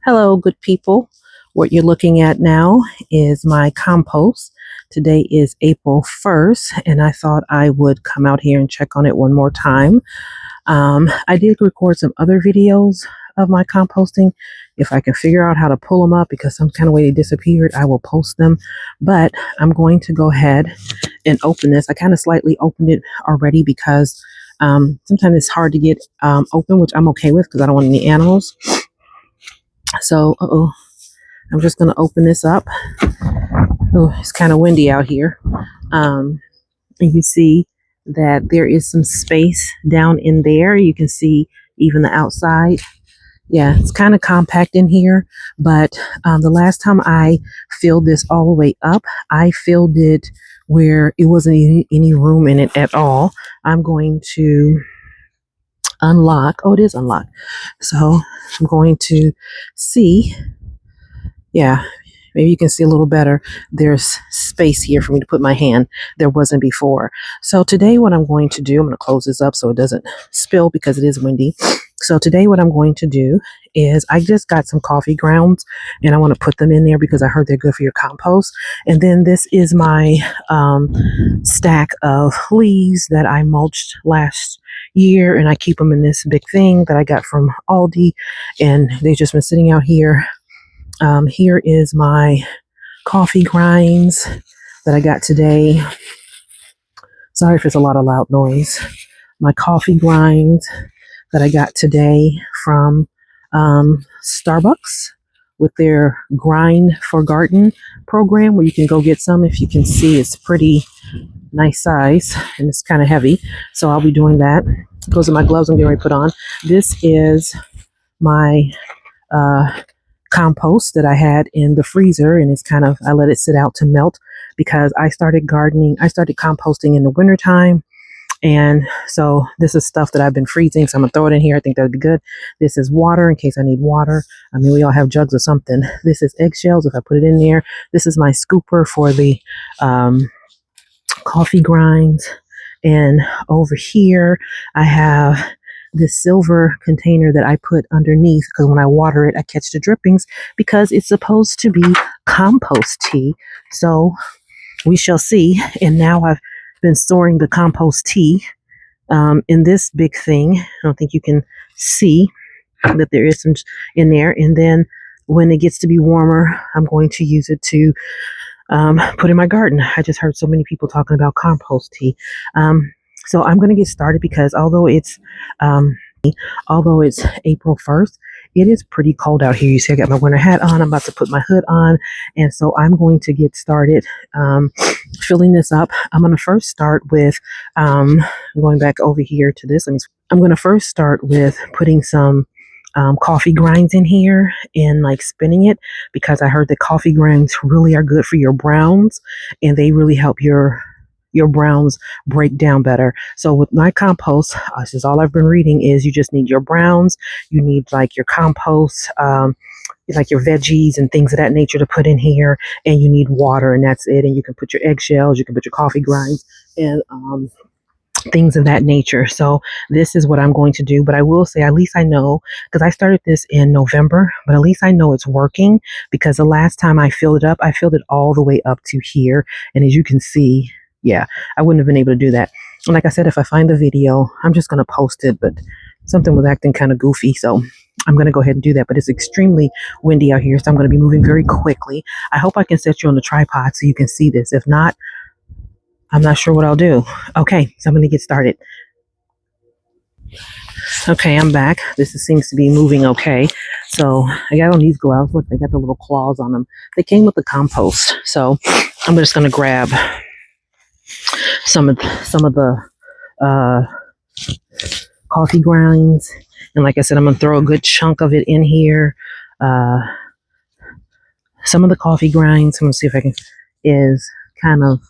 Hello, good people. What you're looking at now is my compost. Today is April 1st, and I thought I would come out here and check on it one more time. I did record some other videos of my composting. If I can figure out how to pull them up because some kind of way they disappeared, I will post them. But I'm going to go ahead and open this. I kind of slightly opened it already because sometimes it's hard to get open, which I'm okay with because I don't want any animals. So, I'm just going to open this up. Oh, it's kind of windy out here. And you see that there is some space down in there. You can see even the outside. Yeah, it's kind of compact in here. But the last time I filled this all the way up, I filled it where it wasn't any room in it at all. I'm going to unlock. Oh, it is unlocked. So I'm going to see. Yeah, maybe you can see a little better. There's space here for me to put my hand. There wasn't before. So today what I'm going to do, I'm going to close this up so it doesn't spill because it is windy. So today what I'm going to do is I just got some coffee grounds and I want to put them in there because I heard they're good for your compost. And then this is my stack of leaves that I mulched last year, and I keep them in this big thing that I got from Aldi, and they've just been sitting out here. Here is my coffee grinds that I got today. Sorry if it's a lot of loud noise. My coffee grinds that I got today from Starbucks with their Grind for Garden program where you can go get some. If you can see, it's pretty nice size and it's kind of heavy. So I'll be doing that. Those are my gloves I'm getting ready to put on. This is my compost that I had in the freezer, and it's kind of, I let it sit out to melt because I started composting in the wintertime. And so this is stuff that I've been freezing, so I'm gonna throw it in here. I think that'd be good. This is water in case I need water. I mean, we all have jugs or something. This is eggshells if I put it in there. This is my scooper for the coffee grinds. And over here I have this silver container that I put underneath because when I water it, I catch the drippings because it's supposed to be compost tea. So we shall see. And now I've been storing the compost tea in this big thing. I don't think you can see that there is some in there. And then when it gets to be warmer, I'm going to use it to put in my garden. I just heard so many people talking about compost tea. So I'm going to get started because although it's April 1st, it is pretty cold out here. You see I got my winter hat on. I'm about to put my hood on. And so I'm going to get started filling this up. I'm going to first start with going back over here to this. I'm going to first start with putting some coffee grinds in here and like spinning it because I heard that coffee grinds really are good for your browns and they really help your browns break down better. So with my compost, this is all I've been reading is you just need your browns, you need like your compost, like your veggies and things of that nature to put in here, and you need water, and that's it. And you can put your eggshells, you can put your coffee grinds, and things of that nature. So this is what I'm going to do. But I will say, at least I know, because I started this in November, but at least I know it's working because the last time I filled it up, I filled it all the way up to here. And as you can see, yeah, I wouldn't have been able to do that. And like I said, if I find the video, I'm just going to post it, but something was acting kind of goofy. So I'm going to go ahead and do that. But it's extremely windy out here, so I'm going to be moving very quickly. I hope I can set you on the tripod so you can see this. If not, I'm not sure what I'll do. Okay, so I'm going to get started. Okay, I'm back. Seems to be moving okay. So I got on these gloves. Look, they got the little claws on them. They came with the compost. So I'm just going to grab some of the coffee grinds, and like I said, I'm gonna throw a good chunk of it in here. Some of the coffee grinds, I'm gonna see if I can, is kind of,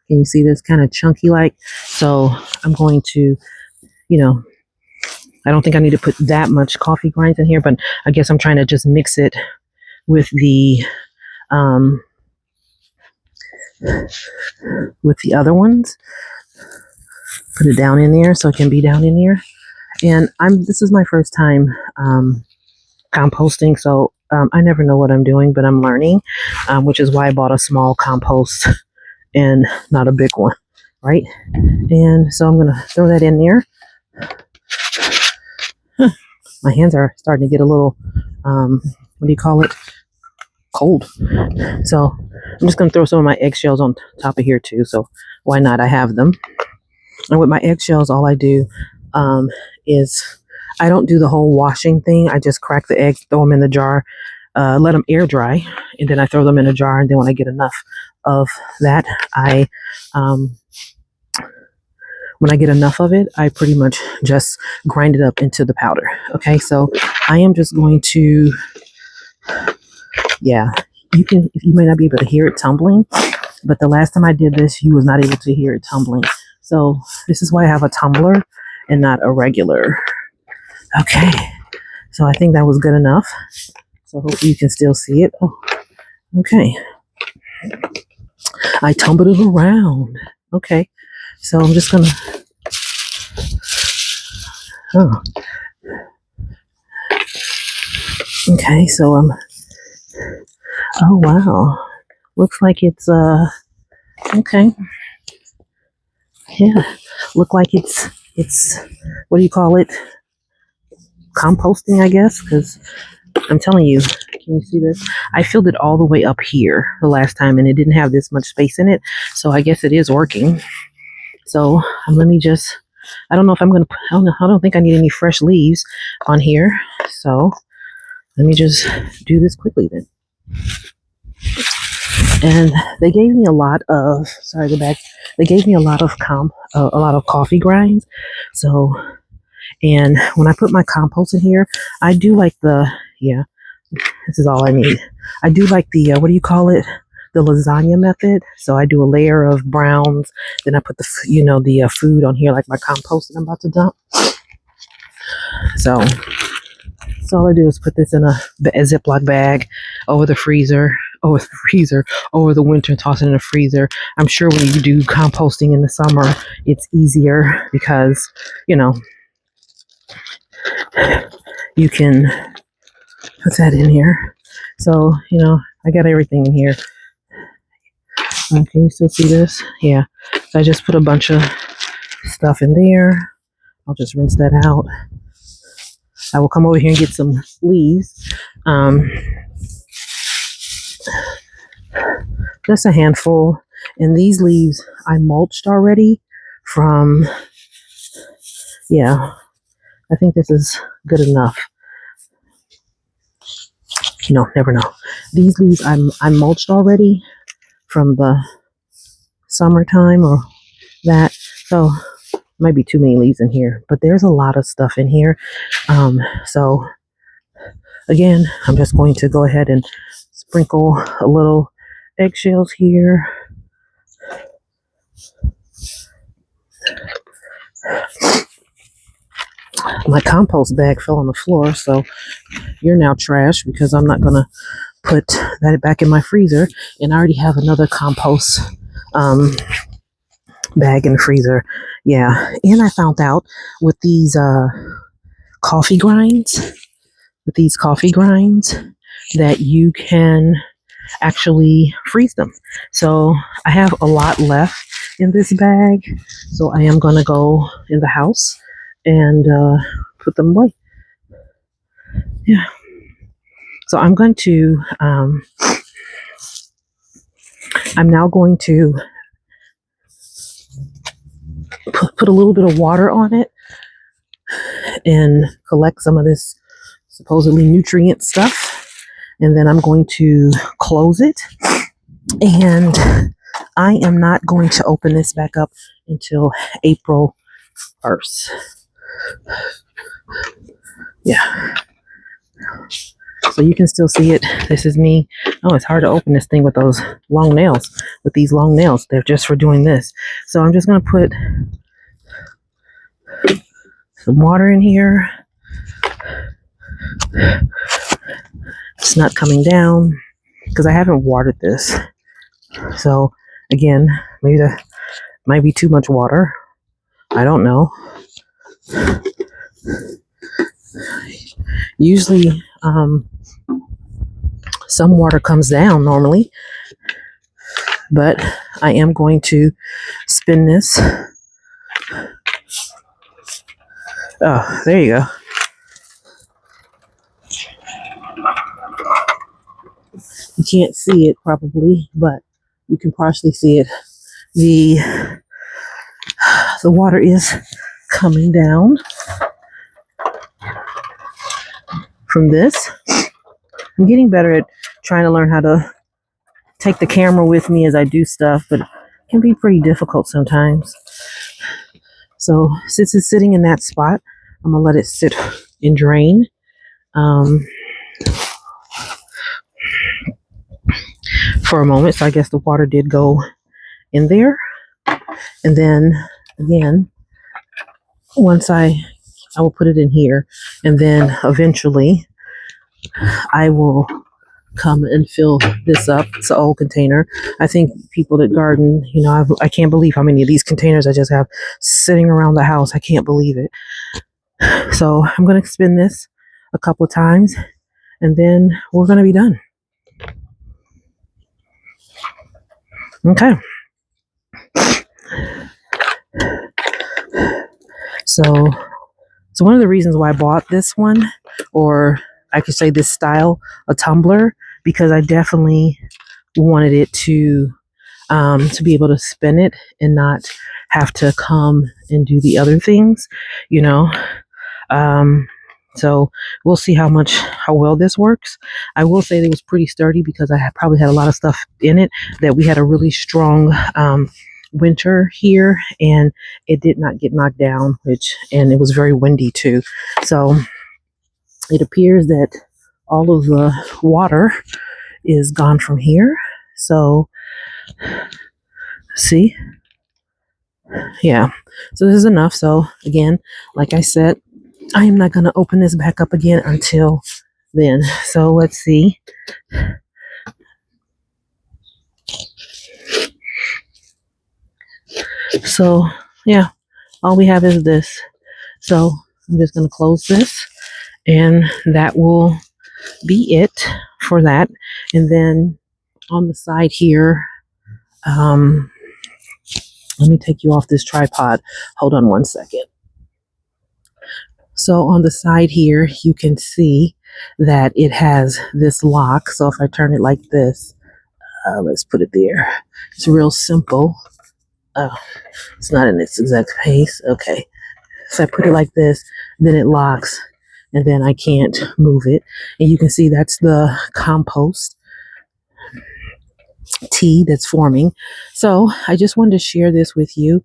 can you see this, kind of chunky like? So I'm going to, I don't think I need to put that much coffee grinds in here, but I guess I'm trying to just mix it with the other ones. Put it down in there so it can be down in there. And this is my first time composting. So I never know what I'm doing, but I'm learning, which is why I bought a small compost and not a big one, right? And so I'm going to throw that in there. My hands are starting to get a little, what do you call it? Cold. So I'm just going to throw some of my eggshells on top of here too. So why not? I have them. And with my eggshells, all I do is I don't do the whole washing thing. I just crack the eggs, throw them in the jar, let them air dry, and then I throw them in a jar. And then when I get enough of that, when I get enough of it, I pretty much just grind it up into the powder. Okay, so I am just going to, yeah, you may not be able to hear it tumbling, but the last time I did this, you was not able to hear it tumbling. So this is why I have a tumbler and not a regular. Okay, so I think that was good enough. So hopefully you can still see it. Oh, okay. I tumbled it around. Okay, so I'm just gonna, oh. Okay, so oh wow. Looks like it's, okay. Yeah, look like it's, what do you call it? Composting, I guess, because I'm telling you, can you see this? I filled it all the way up here the last time and it didn't have this much space in it. So I guess it is working. So let me just, I don't know if I'm going to, I don't think I need any fresh leaves on here. So let me just do this quickly then. And they gave me a lot of, sorry, go back. They gave me a lot of coffee grinds. So, and when I put my compost in here, I do like the, yeah, this is all I need. I do like the, what do you call it? The lasagna method. So I do a layer of browns, then I put the, the food on here, like my compost that I'm about to dump. So all I do is put this in a Ziploc bag over the winter, and toss it in the freezer. I'm sure when you do composting in the summer, it's easier because, you can put that in here. So, I got everything in here. Can you still see this? Yeah. So I just put a bunch of stuff in there. I'll just rinse that out. I will come over here and get some leaves. Just a handful. And these leaves I mulched already from, yeah, I think this is good enough. Never know. These leaves I mulched already from the summertime or that. So might be too many leaves in here, but there's a lot of stuff in here. So again, I'm just going to go ahead and sprinkle a little eggshells here. My compost bag fell on the floor, so you're now trash because I'm not going to put that back in my freezer. And I already have another compost bag in the freezer. Yeah. And I found out with these coffee grinds, that you can actually freeze them. So I have a lot left in this bag. So I am going to go in the house and put them away. Yeah. So I'm going to, I'm now going to put a little bit of water on it and collect some of this supposedly nutrient stuff. And then I'm going to close it. And I am not going to open this back up until April 1st. Yeah. So you can still see it. This is me. Oh, it's hard to open this thing with those long nails. With these long nails. They're just for doing this. So I'm just going to put some water in here. It's not coming down because I haven't watered this. So again, maybe that might be too much water. I don't know. Usually some water comes down normally, but I am going to spin this. Oh, there you go. You can't see it probably, but you can partially see it. The water is coming down from this. I'm getting better at trying to learn how to take the camera with me as I do stuff, but it can be pretty difficult sometimes. So since it's sitting in that spot, I'm gonna let it sit and drain. For a moment. So I guess the water did go in there. And then again, once I will put it in here, and then eventually I will come and fill this up. It's an old container. I think people that garden, I can't believe how many of these containers I just have sitting around the house. I can't believe it. So I'm going to spin this a couple of times, and then we're going to be done. Okay. So one of the reasons why I bought this one, or I could say this style, a tumbler, because I definitely wanted it to be able to spin it and not have to come and do the other things, So we'll see how well this works. I will say that it was pretty sturdy because I probably had a lot of stuff in it, that we had a really strong winter here, and it did not get knocked down, and it was very windy too. So it appears that all of the water is gone from here. So see, yeah, so this is enough. So again, like I said, I am not going to open this back up again until then. So let's see. So yeah, all we have is this. So I'm just going to close this, and that will be it for that. And then on the side here, let me take you off this tripod. Hold on one second. So on the side here, you can see that it has this lock. So if I turn it like this, let's put it there. It's real simple. Oh, it's not in its exact place. Okay. So I put it like this, then it locks, and then I can't move it. And you can see that's the compost tea that's forming. So I just wanted to share this with you.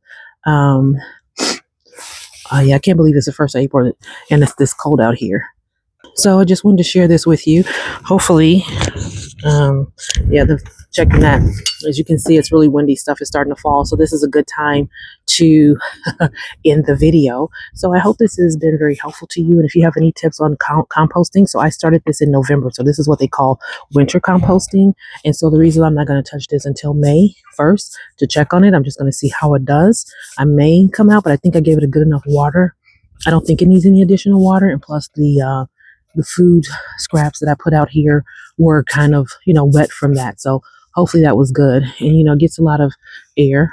Yeah, I can't believe it's the 1st of April and it's this cold out here. So I just wanted to share this with you. Hopefully, checking that. As you can see, it's really windy. Stuff is starting to fall. So this is a good time to end the video. So I hope this has been very helpful to you. And if you have any tips on composting, so I started this in November. So this is what they call winter composting. And so the reason I'm not going to touch this until May 1st to check on it, I'm just going to see how it does. I may come out, but I think I gave it a good enough water. I don't think it needs any additional water. And plus the food scraps that I put out here were kind of, wet from that. So hopefully that was good. And, it gets a lot of air.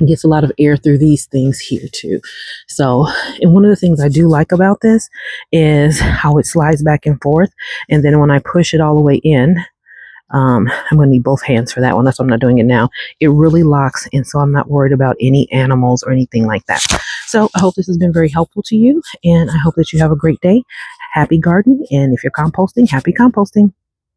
It gets a lot of air through these things here too. So, and one of the things I do like about this is how it slides back and forth. And then when I push it all the way in, I'm going to need both hands for that one. That's why I'm not doing it now. It really locks, and so I'm not worried about any animals or anything like that. So I hope this has been very helpful to you, and I hope that you have a great day. Happy gardening, and if you're composting, happy composting.